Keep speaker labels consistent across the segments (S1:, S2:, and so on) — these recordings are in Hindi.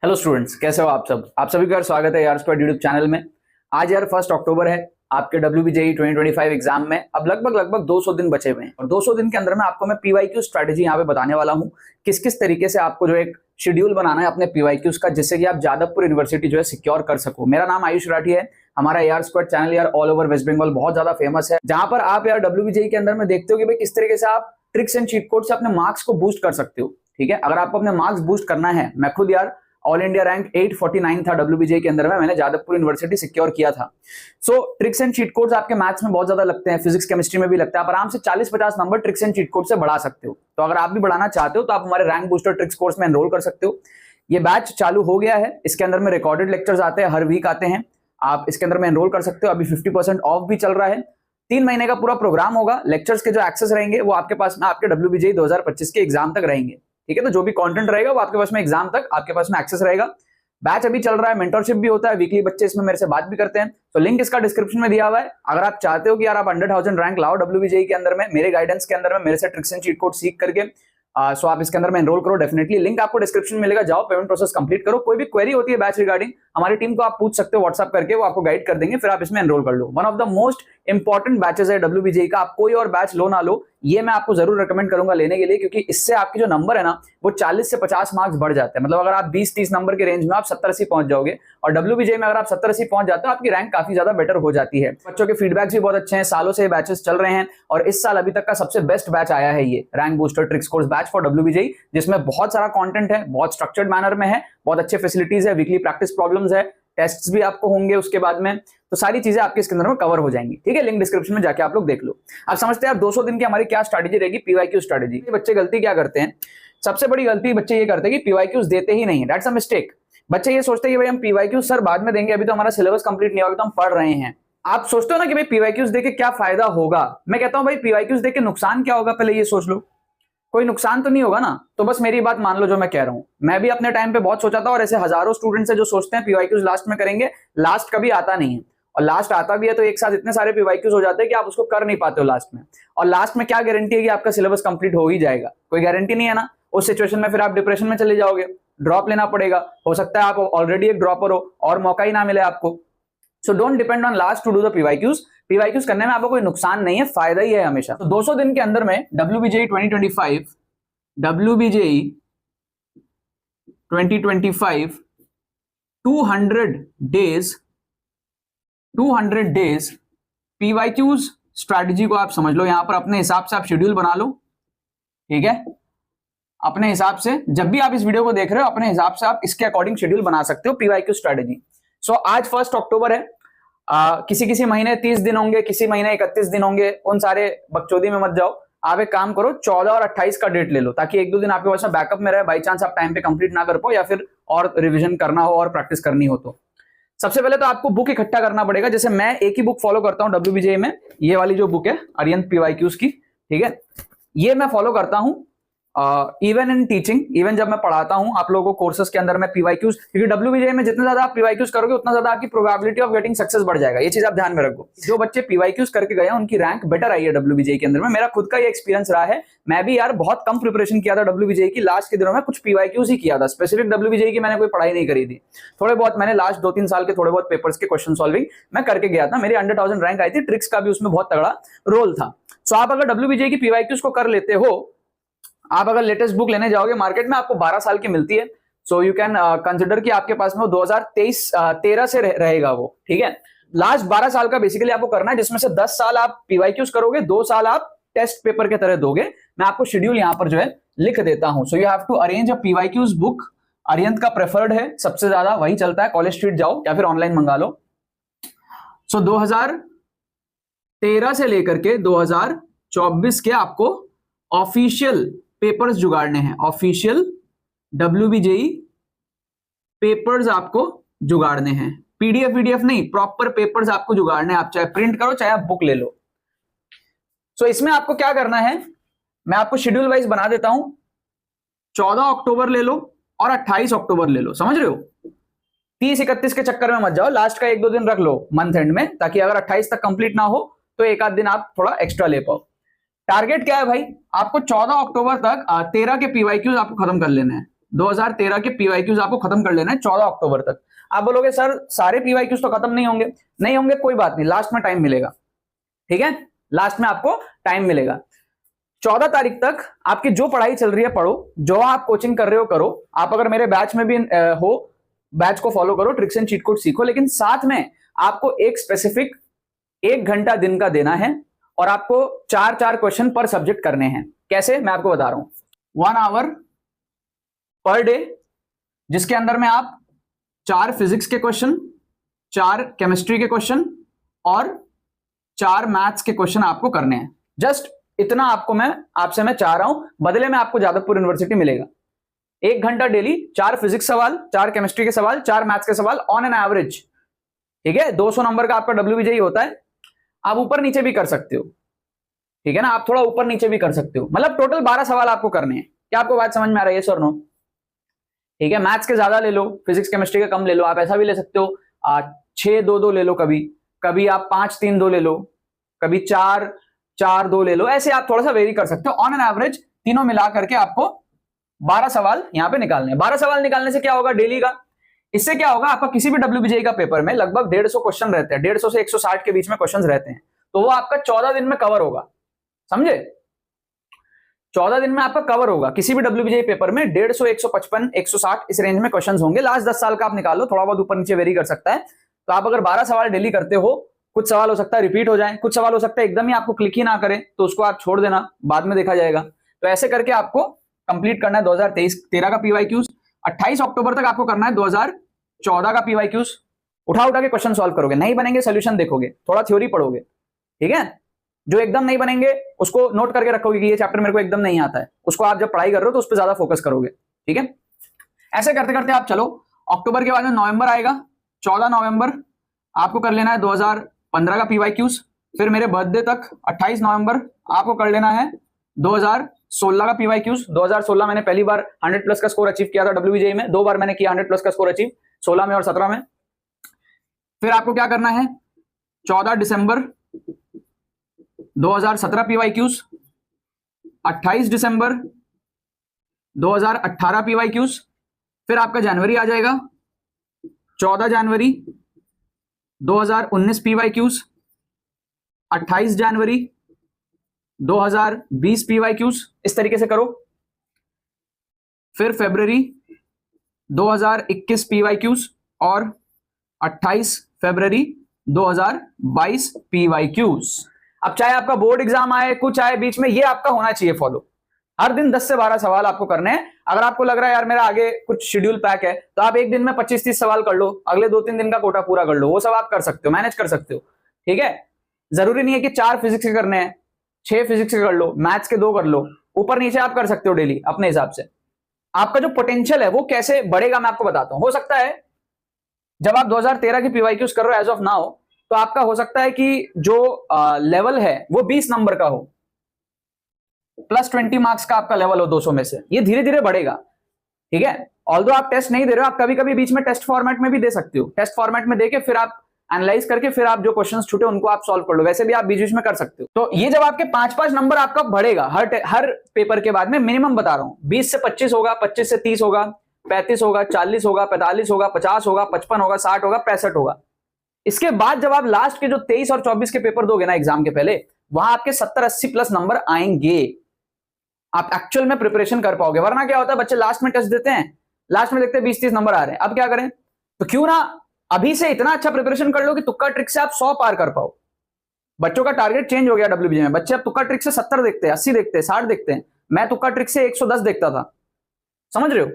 S1: हेलो स्टूडेंट्स, कैसे हो आप सब। आप सभी का स्वागत है यार स्क्वाड यूट्यूब चैनल में। आज यार 1 अक्टूबर है, आपके WBJE 2025 एग्जाम में अब लगभग 200 दिन बचे हुए हैं और 200 दिन के अंदर में आपको मैं PYQ स्ट्रेटेजी यहाँ पे बताने वाला हूँ। किस किस तरीके से आपको जो एक शेड्यूल बनाना है अपने PYQs का, जिससे कि आप जादवपुर यूनिवर्सिटी जो है सिक्योर कर सको। मेरा नाम आयुष राठी है। हमारा यार स्क्वाड चैनल यार ऑल ओवर वेस्ट बंगाल बहुत ज्यादा फेमस है, जहां पर आप यार WBJE के अंदर में देखते हो कि भाई किस तरीके से आप ट्रिक्स एंड चीट कोड से अपने मार्क्स को बूस्ट कर सकते हो। ठीक है, अगर आपको अपने मार्क्स बूस्ट करना है, मैं खुद यार ऑल इंडिया रैंक 849 था WBJE के अंदर में, मैंने जादवपुर यूनिवर्सिटी सिक्योर किया था। सो ट्रिक्स एंड चीट कोड्स आपके मैथ्स में बहुत ज्यादा लगते हैं, फिजिक्स केमिस्ट्री में भी लगता है। आप आराम से 40-50 number tricks and cheat code से बढ़ा सकते हो। तो अगर आप भी बढ़ाना चाहते हो तो आप हमारे रैंक बूस्टर ट्रिक्स कोर्स में एनरोल कर सकते हो। ये बैच चालू हो गया है, इसके अंदर में रिकॉर्डेड लेक्चर्स आते हैं, हर वीक आते हैं। आप इसके अंदर में एनरोल कर सकते हो। अभी 50% ऑफ भी चल रहा है। 3 महीने का पूरा प्रोग्राम होगा। लेक्चर्स के जो एक्सेस रहेंगे वो आपके पास में आपके WBJE 2025 के एग्जाम तक रहेंगे। ठीक है, तो जो भी कंटेंट रहेगा वो आपके पास में एग्जाम तक आपके पास में एक्सेस रहेगा। बैच अभी चल रहा है, मेंटरशिप भी होता है, वीकली बच्चे इसमें मेरे से बात भी करते हैं। तो लिंक इसका डिस्क्रिप्शन में दिया हुआ है। अगर आप चाहते हो कि यार आप 100,000 रैंक लाओ WBJE के अंदर में, मेरे गाइडेंस के अंदर में, मेरे से ट्रिक्स एंड चीट कोड सीख करके, सो आप इसके अंदर में एनरोल करो डेफिनेटली। लिंक आपको डिस्क्रिप्शन में मिलेगा, जाओ पेमेंट प्रोसेस कंप्लीट करो। कोई भी क्वेरी होती है बैच रिगार्डिंग, हमारी टीम को आप पूछ सकते हो व्हाट्सएप करके, वो आपको गाइड कर देंगे, फिर आप इसमें एनरोल कर लो। One of the most important batches है WBJE का। आप कोई और बैच लो ना लो, ये मैं आपको जरूर रिकमेंड करूंगा लेने के लिए, क्योंकि इससे आपके जो नंबर है ना वो 40 से 50 मार्क्स बढ़ जाते हैं। मतलब अगर आप 20-30 नंबर के रेंज में आप 70-80 पहुंच जाओगे, और WBJE में अगर आप 70-80 पहुंच जाते हो, आपकी रैंक काफी ज्यादा बेटर हो जाती है। बच्चों के फीडबैक्स भी बहुत अच्छे हैं, सालों से ये बैचेस चल रहे हैं, और इस साल अभी तक का सबसे बेस्ट बैच आया है ये rank booster tricks course batch for WBJE, जिसमें बहुत सारा कंटेंट है, बहुत स्ट्रक्चर्ड मैनर में है, बहुत अच्छे फैसिलिटीज है, वीकली प्रैक्टिस प्रॉब्लम्स है, टेस्ट्स भी आपको होंगे उसके बाद में। तो सारी चीजें आपके इसके अंदर में कवर हो जाएंगी। ठीक है, लिंक डिस्क्रिप्शन में जाके आप लोग देख लो। आप समझते हैं यार 200 दिन की हमारी क्या स्ट्रैटेजी रहेगी, PYQ स्ट्रैटेजी। बच्चे गलती क्या करते हैं, सबसे बड़ी गलती बच्चे ये करते हैं कि PYQs देते ही नहीं है। That's a mistake. बच्चे ये सोचते हैं कि भाई हम PYQ सर बाद में देंगे, अभी तो हमारा सिलेबस कंप्लीट नहीं होगा, तो हम पढ़ रहे हैं। आप सोचते हो ना कि भाई PYQs देके क्या फायदा होगा। मैं कहता हूं भाई PYQs देके नुकसान क्या होगा, पहले ये सोच लो। कोई नुकसान तो नहीं होगा ना। तो बस मेरी बात मान लो जो मैं कह रहा हूं। मैं भी अपने टाइम पे बहुत सोचा था, और ऐसे हजारों स्टूडेंट्स हैं जो सोचते हैं PYQs लास्ट में करेंगे, लास्ट कभी आता नहीं है। और लास्ट आता भी है तो एक साथ इतने सारे PYQs हो जाते हैं कि आप उसको कर नहीं पाते हो लास्ट में। और लास्ट में क्या गारंटी है कि आपका सिलेबस कंप्लीट हो ही जाएगा, कोई गारंटी नहीं है ना। उस सिचुएशन में फिर आप डिप्रेशन में चले जाओगे, ड्रॉप लेना पड़ेगा। हो सकता है आप ऑलरेडी एक ड्रॉपर हो और मौका ही ना मिले आपको। So don't depend on last to do the PYQs करने में आपको कोई नुकसान नहीं है, फायदा ही है हमेशा। तो 200 दिन के अंदर में WBJE 2025 200 डेज PYQs स्ट्रैटेजी को आप समझ लो। यहां पर अपने हिसाब से आप शेड्यूल बना लो। ठीक है, अपने हिसाब से जब भी आप इस वीडियो को देख रहे हो, अपने हिसाब से आप इसके अकॉर्डिंग शेड्यूल बना सकते हो PYQ स्ट्रैटेजी। सो आज 1 अक्टूबर है। किसी किसी महीने 30 दिन होंगे, किसी महीने 31 दिन होंगे। उन सारे बकचोदी में मत जाओ। आप एक काम करो, 14 और 28 का डेट ले लो, ताकि 1-2 दिन आपके पास में बैकअप में रहे, बाई चांस आप टाइम पे कंप्लीट ना कर पाओ, या फिर और रिवीजन करना हो और प्रैक्टिस करनी हो। तो सबसे पहले तो आपको बुक इकट्ठा करना पड़ेगा। जैसे मैं एक ही बुक फॉलो करता हूं WBJE में, ये वाली जो बुक है अरिहंत PYQs की। ठीक है, ये मैं फॉलो करता हूं इवन इन टीचिंग, इवन जब मैं पढ़ाता हूं आप लोगों को कोर्सेज के अंदर में PYQs, क्योंकि WBJE में जितने ज्यादा आप PYQs करोगे उतना ज्यादा आपकी प्रोबेबिलिटी ऑफ गेटिंग सक्सेस बढ़ जाएगा। ये चीज आप ध्यान में रखो। जो बच्चे PYQs करके गए हैं उनकी रैंक बेटर आई है WBJE के अंदर में। मेरा खुद का ये एक्सपीरियंस रहा है। मैं भी यार बहुत कम प्रिपरेशन किया था WBJE की, लास्ट के दिनों में कुछ PYQs ही किया था। स्पेसिफिक WBJE की मैंने कोई पढ़ाई नहीं करी थी। थोड़े बहुत मैंने लास्ट 2-3 साल के थोड़े बहुत पेपर्स के क्वेश्चन सॉल्विंग मैं करके गया था। मेरी 100,000 रैंक आई थी। ट्रिक्स का भी उसमें बहुत तगड़ा रोल था। सो आप अगर WBJE की PYQs को कर लेते हो, आप अगर लेटेस्ट बुक लेने जाओगे मार्केट में आपको 12 साल की मिलती है। सो यू कैन कंसिडर कि आपके पास में 2023-13 से रहेगा वो। ठीक है, लास्ट 12 साल का बेसिकली आपको करना है, जिसमें से 10 साल आप PYQs करोगे, 2 साल आप टेस्ट पेपर के तरह दोगे। मैं आपको शेड्यूल यहां पर जो है लिख देता हूं। So you have to arrange a PYQs book. Arihant का प्रेफर्ड है, सबसे ज्यादा वही चलता है। कॉलेज स्ट्रीट जाओ या फिर ऑनलाइन मंगा लो। सो 2013 से लेकर के 2024 के आपको ऑफिशियल पेपर्स जुगाड़ने हैं। ऑफिशियल WBJE पेपर्स आपको जुगाड़ने हैं। PDF नहीं, प्रॉपर पेपर्स आपको जुगाड़ने हैं। आप चाहे प्रिंट करो चाहे आप बुक ले लो। सो इसमें आपको क्या करना है, मैं आपको शेड्यूल वाइज बना देता हूं। 14 अक्टूबर ले लो और 28 अक्टूबर ले लो। समझ रहे हो, 30-31 के चक्कर में मत जाओ। लास्ट का 1-2 दिन रख लो मंथ एंड में, ताकि अगर 28 तक कंप्लीट ना हो तो 1 आध दिन आप थोड़ा एक्स्ट्रा ले पाओ। टारगेट क्या है भाई, आपको 14 अक्टूबर तक 13 के PYQs आपको खत्म कर लेने हैं। 2013 के पीवाईक्यूज आपको खत्म कर लेना है 14 अक्टूबर तक। आप बोलोगे सर सारे पीवाईक्यूज तो खत्म नहीं होंगे, नहीं होंगे कोई बात नहीं, लास्ट में टाइम मिलेगा, ठीक है, लास्ट में आपको टाइम मिलेगा। 14 तारीख तक आपकी जो पढ़ाई चल रही है पढ़ो, जो आप कोचिंग कर रहे हो करो, आप अगर मेरे बैच में भी हो, बैच को फॉलो करो, ट्रिक्स एंड चीट कोड सीखो, लेकिन साथ में आपको एक स्पेसिफिक 1 घंटा दिन का देना है और आपको 4 क्वेश्चन पर सब्जेक्ट करने हैं। कैसे, मैं आपको बता रहा हूं। 1 आवर पर डे, जिसके अंदर में आप 4 फिजिक्स के क्वेश्चन, 4 केमिस्ट्री के क्वेश्चन और 4 मैथ्स के क्वेश्चन आपको करने हैं। जस्ट इतना आपको आपसे मैं चाह रहा हूं, बदले में आपको जादवपुर यूनिवर्सिटी मिलेगा। 1 घंटा डेली, 4 फिजिक्स सवाल, 4 केमिस्ट्री के सवाल, 4 मैथ्स के सवाल ऑन एन एवरेज, ठीक है। 200 नंबर का आपका WBJE होता है, आप ऊपर नीचे भी कर सकते हो, ठीक है ना, आप थोड़ा ऊपर नीचे भी कर सकते हो, मतलब टोटल 12 सवाल आपको करने हैं। क्या आपको बात समझ में आ रही है, सर नो? ठीक है, मैथ्स के ज्यादा ले लो, फिजिक्स केमिस्ट्री के कम ले लो, आप ऐसा भी ले सकते हो 6-2-2 ले लो, कभी आप 5-3-2 ले लो, कभी 4-4-2 ले लो, ऐसे आप थोड़ा सा वेरी कर सकते हो। ऑन एन एवरेज तीनों मिला करके आपको 12 सवाल यहां पे निकालने हैं। 12 सवाल निकालने से क्या होगा डेली का, इससे क्या होगा, आपका किसी भी WBJE का पेपर में लगभग 150 क्वेश्चन रहते हैं, 150 से 160 के बीच में क्वेश्चन रहते हैं, तो वो आपका 14 दिन में कवर होगा, समझे? 14 दिन में आपका कवर होगा। किसी भी WBJE पेपर में 150, 155, 160 इस रेंज में क्वेश्चंस होंगे। लास्ट 10 साल का आप निकाल लो, थोड़ा बहुत ऊपर नीचे वेरी कर सकता है। तो आप अगर 12 सवाल डेली करते हो, कुछ सवाल हो सकता है रिपीट हो जाए, कुछ सवाल हो सकता है एकदम ही आपको क्लिक ही ना करे, तो उसको आप छोड़ देना, बाद में देखा जाएगा। तो ऐसे करके आपको कंप्लीट करना है 2013 का पीवाईक्यूज। 28 अक्टूबर तक आपको करना है 2014 का पीवाईक्यूज। उठा के क्वेश्चन सॉल्व करोगे, नहीं बनेंगे सोल्यूशन देखोगे, थोड़ा थ्योरी पढ़ोगे, ठीक है। जो एकदम नहीं बनेंगे उसको नोट करके रखोगे कि ये चैप्टर मेरे को एकदम नहीं आता है, उसको आप जब पढ़ाई कर रहे हो तो उस पर ज्यादा फोकस करोगे, ठीक है। ऐसे करते करते आप चलो, अक्टूबर के बाद में नवंबर आएगा। 14 नवंबर आपको कर लेना है 2015 का पीवाईक्यूज। फिर मेरे बर्थडे तक 28 नवंबर आपको कर लेना है 2016 का पीवाईक्यूज। 2016 मैंने पहली बार 100+ का स्कोर अचीव किया था WBJE में, 2 बार मैंने किया 100+ का स्कोर अचीव, 16 में और 17 में। फिर आपको क्या करना है, 14 दिसंबर 2017 पीवाईक्यूज, 28 दिसंबर 2018 पीवाईक्यूज। फिर आपका जनवरी आ जाएगा, 14 जनवरी 2019 पीवाईक्यूज, 28 जनवरी 2020 पीवाईक्यूज, इस तरीके से करो। फिर फरवरी 2021 पीवाईक्यूज और 28 फरवरी 2022 पीवाईक्यूज। अब चाहे आपका बोर्ड एग्जाम आए, कुछ आए बीच में, ये आपका होना चाहिए फॉलो। हर दिन 10 से 12 सवाल आपको करने हैं। अगर आपको लग रहा है यार मेरा आगे कुछ शेड्यूल पैक है, तो आप एक दिन में 25-30 सवाल कर लो, अगले 2-3 दिन का कोटा पूरा कर लो, वो सब आप कर सकते हो, मैनेज कर सकते हो, ठीक है। जरूरी नहीं है कि 4 फिजिक्स के करने हैं, 6 फिजिक्स के कर लो, मैथ्स के 2 कर लो, ऊपर नीचे आप कर सकते हो डेली अपने हिसाब से। आपका जो पोटेंशियल है वो कैसे बढ़ेगा मैं आपको बताता हूं। हो सकता है जब आप 2013 की पीवाईक्यूज कर रहे हो एज ऑफ नाउ, तो आपका हो सकता है कि जो लेवल है वो 20 नंबर का हो, +20 मार्क्स का आपका लेवल हो 200 में से। ये धीरे धीरे बढ़ेगा, ठीक है। ऑल्दो आप टेस्ट नहीं दे रहे हो, आप कभी कभी बीच में टेस्ट फॉर्मेट में भी दे सकते हो। टेस्ट फॉर्मेट में देके फिर आप एनालाइज करके फिर आप जो क्वेश्चंस छूटे उनको आप सॉल्व कर लो, वैसे भी आप बीच बीच में कर सकते हो। तो ये जब आपके 5-5 नंबर आपका बढ़ेगा हर पेपर के बाद में, मिनिमम बता रहा हूं 20 से 25 होगा, 25 से 30 होगा, 35 होगा, 40 होगा, 45 होगा, 50 होगा, 55 होगा, 60 होगा, 65 होगा। इसके बाद जब आप लास्ट के जो 23 और 24 के पेपर दोगे ना एग्जाम के पहले, वहां आपके 70-80 प्लस नंबर आएंगे, आप एक्चुअल में प्रिपरेशन कर पाओगे। वरना क्या होता है, बच्चे लास्ट में टेस्ट देते हैं, लास्ट में देखते हैं 20-30 नंबर आ रहे हैं, अब क्या करें। तो क्यों ना अभी से इतना अच्छा प्रिपरेशन कर लो कि तुक्का ट्रिक से आप 100 पार कर पाओ। बच्चों का टारगेट चेंज हो गया WBJE में, बच्चे अब तुक्का ट्रिक से 70 देखते हैं, 80 देखते हैं, 60 देखते हैं। मैं तुक्का ट्रिक से 110 देखता था, समझ रहे हो।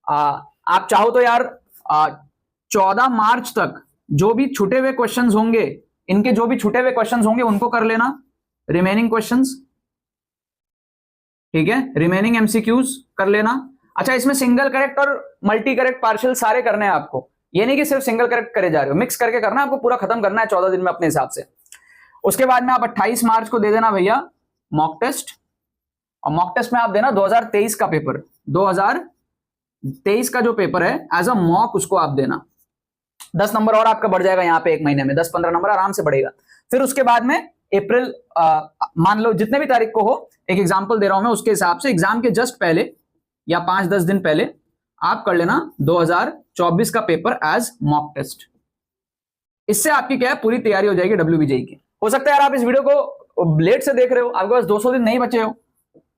S1: आप चाहो तो यार 14 मार्च तक जो भी छूटे हुए क्वेश्चंस होंगे, इनके जो भी छूटे हुए क्वेश्चंस होंगे उनको कर लेना, रिमेनिंग क्वेश्चंस, ठीक है, रिमेनिंग MCQs कर लेना। अच्छा, इसमें सिंगल करेक्ट और मल्टी करेक्ट पार्शियल सारे करने हैं आपको, ये नहीं कि सिर्फ सिंगल करेक्ट करे जा रहे हो, मिक्स करके करना है आपको, पूरा खत्म करना है 14 दिन में अपने हिसाब से। उसके बाद में आप 28 मार्च को दे देना भैया मॉक टेस्ट, और मॉक टेस्ट में आप देना 2023 का पेपर, 2023 का जो पेपर है एज अ मॉक उसको आप देना। 10 नंबर और आपका बढ़ जाएगा यहाँ पे, एक महीने में 10-15 नंबर आराम से बढ़ेगा। फिर उसके बाद में अप्रैल, मान लो जितने भी तारीख को हो, एक एग्जाम्पल दे रहा हूं मैं, उसके हिसाब से एग्जाम के जस्ट पहले या 5-10 दिन पहले आप कर लेना 2024 का पेपर एज मॉक टेस्ट। इससे आपकी क्या है, पूरी तैयारी हो जाएगी WBJE की। हो सकता है यार आप इस वीडियो को लेट से देख रहे हो, आपके पास 200 दिन नहीं बचे हो,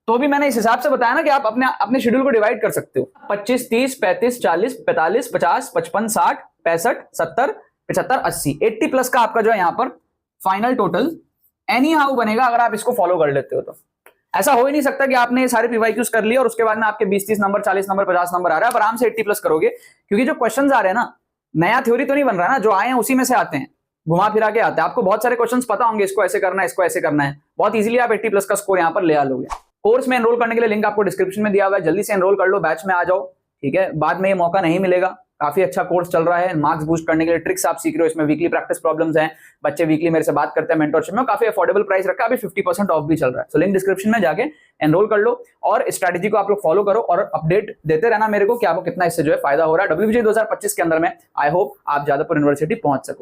S1: तो भी मैंने इस हिसाब से बताया ना कि आप अपने शेड्यूल को डिवाइड कर सकते हो। 25, 30, 35, 40, 45, 50, 55, 60, 65, 70, 75, 80, 80 प्लस का आपका जो है यहाँ पर फाइनल टोटल एनी हाउ बनेगा, अगर आप इसको फॉलो कर लेते हो तो। ऐसा हो ही नहीं सकता कि आपने ये सारे PYQs कर लिए और उसके बाद में आपके 20-30 नंबर, 40 नंबर, 50 नंबर आ रहा है, आराम से 80 प्लस करोगे, क्योंकि जो क्वेश्चन आ रहे हैं ना, नया थ्योरी तो नहीं बन रहा ना, जो आए हैं उसी में से आते हैं, घुमा फिरा के आते हैं। आपको बहुत सारे क्वेश्चंस पता होंगे, इसको ऐसे करना है, इसको ऐसे करना है, बहुत इजीली आप 80 प्लस का स्कोर यहाँ पर ले आ लोगे। कोर्स में एनरोल करने के लिए लिंक आपको डिस्क्रिप्शन में दिया हुआ है, जल्दी से एनरोल कर लो, बैच में आ जाओ, ठीक है। बाद में ये मौका नहीं मिलेगा। काफी अच्छा कोर्स चल रहा है, मार्क्स बूस्ट करने के लिए ट्रिक्स आप सीख रहे हो, इसमें वीकली प्रैक्टिस प्रॉब्लम्स हैं, बच्चे वीकली मेरे से बात करते हैं मेंटरशिप में, काफी अफोर्डेबल प्राइस रखा है, अभी 50% ऑफ भी चल रहा है। तो लिंक डिस्क्रिप्शन में जाके एनरोल कर लो और स्ट्रैटेजी को आप लोग फॉलो करो और अपडेट देते रहना मेरे को कि आपको कितना इससे जो है फायदा हो रहा है। WBJE 2025 के अंदर में आई होप आप जादवपुर यूनिवर्सिटी पहुंच सको।